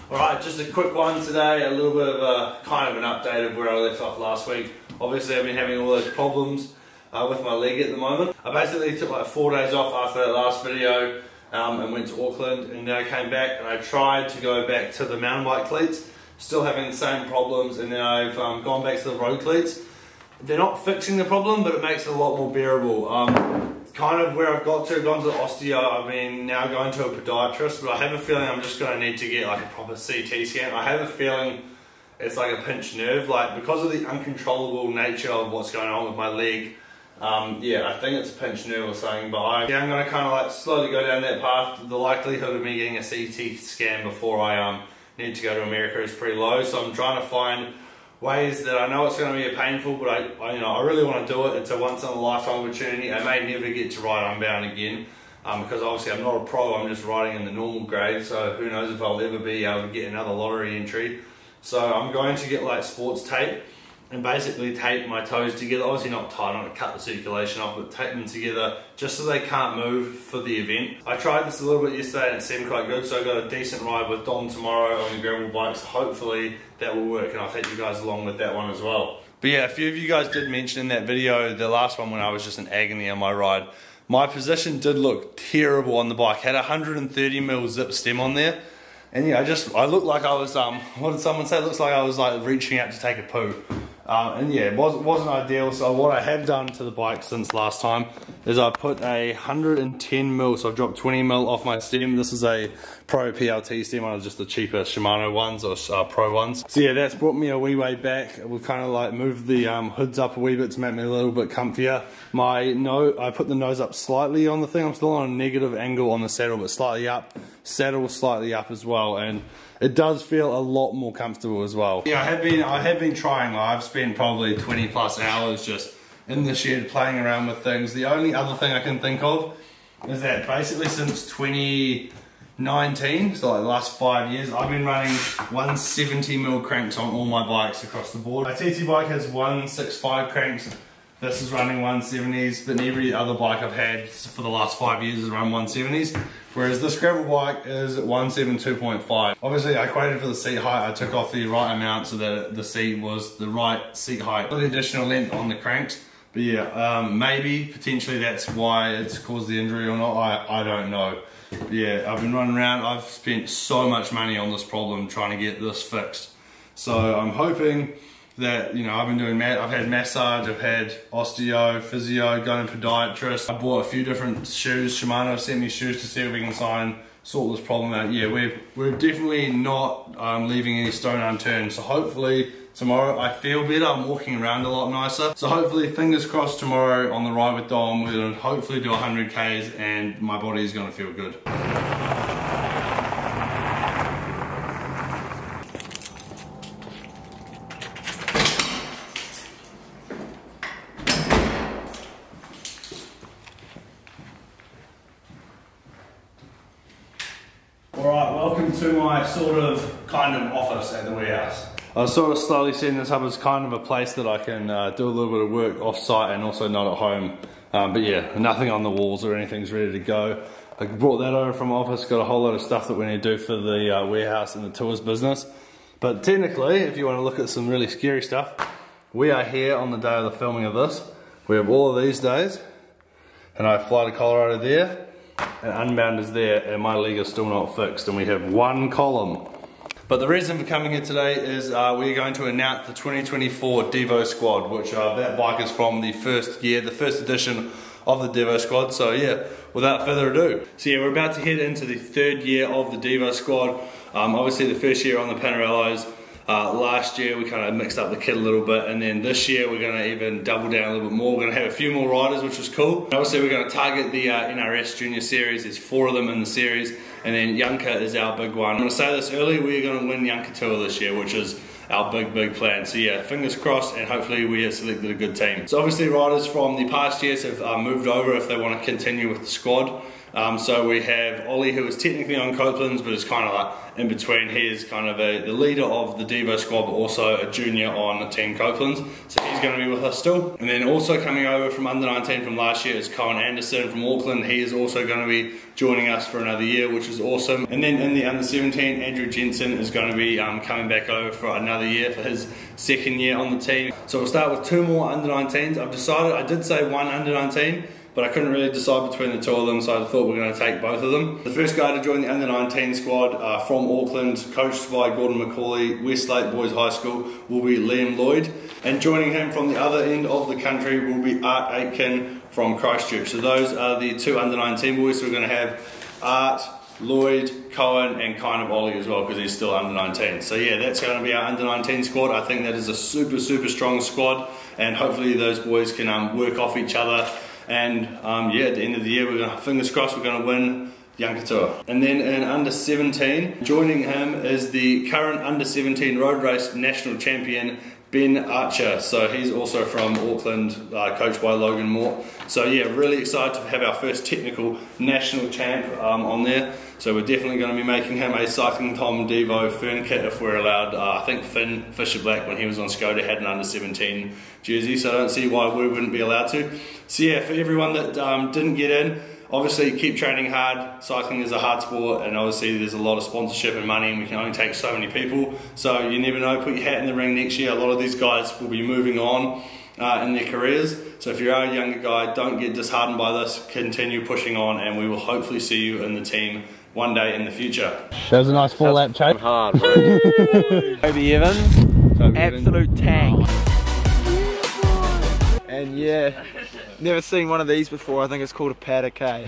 Alright, just a quick one today, a little bit of a kind of an update of where I left off last week. Obviously I've been having all those problems with my leg at the moment. I basically took like 4 days off after that last video and went to Auckland, and then I came back and I tried to go back to the mountain bike cleats, still having the same problems, and then I've gone back to the road cleats. They're not fixing the problem, but it makes it a lot more bearable. Kind of where I've gone to the osteo, I've been now going to a podiatrist, but I have a feeling I'm just going to need to get like a proper CT scan. I have a feeling it's like a pinched nerve, like because of the uncontrollable nature of what's going on with my leg. Yeah, I think it's a pinched nerve or something, but I'm going to kind of like slowly go down that path. The likelihood of me getting a CT scan before I need to go to America is pretty low, so I'm trying to find ways that I know it's going to be painful, but I really want to do it. It's a once in a lifetime opportunity. I may never get to ride Unbound again because obviously I'm not a pro, I'm just riding in the normal grade, so who knows if I'll ever be able to get another lottery entry. So I'm going to get like sports tape and basically tape my toes together. Obviously not tight, I'm not going to cut the circulation off, but tape them together just so they can't move for the event. I tried this a little bit yesterday and it seemed quite good, so I got a decent ride with Dom tomorrow on the gravel bike, so hopefully that will work, and I'll take you guys along with that one as well. But yeah, a few of you guys did mention in that video, the last one when I was just in agony on my ride, my position did look terrible on the bike. Had a 130mm zip stem on there, and yeah, I looked like I was, what did someone say? It looks like I was like reaching out to take a poo. And yeah, it wasn't ideal, so what I have done to the bike since last time is I put a 110mm, so I've dropped 20mm off my stem. This is a Pro PLT stem, one of just the cheaper Shimano ones, or Pro ones. So yeah, that's brought me a wee way back. We've kind of like moved the hoods up a wee bit to make me a little bit comfier. I put the nose up slightly on the thing. I'm still on a negative angle on the saddle, but slightly up. Saddle slightly up as well, and it does feel a lot more comfortable as well. Yeah, I have been trying. I've spent probably 20 plus hours just in the shed playing around with things. The only other thing I can think of is that basically since 2019, so like the last 5 years, I've been running 170mm cranks on all my bikes across the board. My TT bike has 165 cranks. This is running 170s, but every other bike I've had for the last 5 years is around 170s, whereas this gravel bike is 172.5. Obviously I quoted for the seat height, I took off the right amount so that the seat was the right seat height for the additional length on the cranks. But yeah, maybe, potentially that's why it's caused the injury or not, I don't know. But yeah, I've been running around, I've spent so much money on this problem trying to get this fixed. So I'm hoping that, you know, I've had massage, I've had osteo, physio, going to podiatrist. I bought a few different shoes. Shimano sent me shoes to see if we can sort this problem out. Yeah, we're definitely not leaving any stone unturned. So hopefully tomorrow I feel better. I'm walking around a lot nicer. So hopefully, fingers crossed, tomorrow on the ride with Dom, we're gonna hopefully do 100 Ks and my body is gonna feel good. Alright, welcome to my sort of kind of office at the warehouse. I was sort of slowly setting this up as kind of a place that I can do a little bit of work off site and also not at home. But yeah, nothing on the walls or anything's ready to go. I brought that over from office, got a whole lot of stuff that we need to do for the warehouse and the tours business. But technically, if you want to look at some really scary stuff, we are here on the day of the filming of this. We have all of these days, and I fly to Colorado there. And Unbound is there, and my leg is still not fixed, and we have one column. But the reason for coming here today is we're going to announce the 2024 Devo squad, which that bike is from the first edition of the Devo squad. So yeah, without further ado. So yeah, we're about to head into the third year of the Devo squad. Obviously the first year on the Panarellos. Last year we kind of mixed up the kit a little bit, and then this year we're going to even double down a little bit more. We're going to have a few more riders, which is cool. And obviously we're going to target the NRS Junior Series. There's 4 of them in the series, and then Yunka is our big one. I'm going to say this early, we're going to win Yunka Tour this year, which is our big plan. So yeah, fingers crossed, and hopefully we have selected a good team. So obviously riders from the past years have moved over if they want to continue with the squad. So we have Ollie, who is technically on Couplands, but is kind of like in between. He is kind of the leader of the Devo squad, but also a junior on Team Couplands. So he's going going to be with us still. And then also coming over from under 19 from last year is Cohen Anderson from Auckland. He is also going to be joining us for another year, which is awesome. And then in the under 17, Andrew Jensen is going to be coming back over for another year for his second year on the team. So we'll start with 2 more under 19s. I've decided, I did say 1 under 19, but I couldn't really decide between the 2 of them, so I thought we're going to take both of them. The first guy to join the under 19 squad from Auckland, coached by Gordon McCauley, Westlake Boys High School, will be Liam Lloyd. And joining him from the other end of the country will be Art Aitken from Christchurch. So those are the 2 under 19 boys. So we're going to have Art, Lloyd, Cohen, and kind of Ollie as well, because he's still under 19. So yeah, that's going to be our under 19 squad. I think that is a super strong squad, and hopefully those boys can work off each other. And yeah, at the end of the year, we're gonna, fingers crossed, we're going to win Youngatoa. And then in under 17, joining him is the current under 17 road race national champion, Ben Archer. So he's also from Auckland, coached by Logan Moore. So yeah, really excited to have our first technical national champ on there. So we're definitely going to be making him a CyclingTom Devo Fern kit if we're allowed. I think Finn Fisher Black, when he was on Skoda, had an under 17 jersey, so I don't see why we wouldn't be allowed to. So yeah, for everyone that didn't get in, obviously keep training hard. Cycling is a hard sport, and obviously there's a lot of sponsorship and money, and we can only take so many people. So you never know, put your hat in the ring next year. A lot of these guys will be moving on in their careers. So if you are a younger guy, don't get disheartened by this. Continue pushing on, and we will hopefully see you in the team one day in the future. That was a nice 4-lap chase. Hard, bro. Toby Evans, absolute tank. And yeah, never seen one of these before. I think it's called a paddock, eh?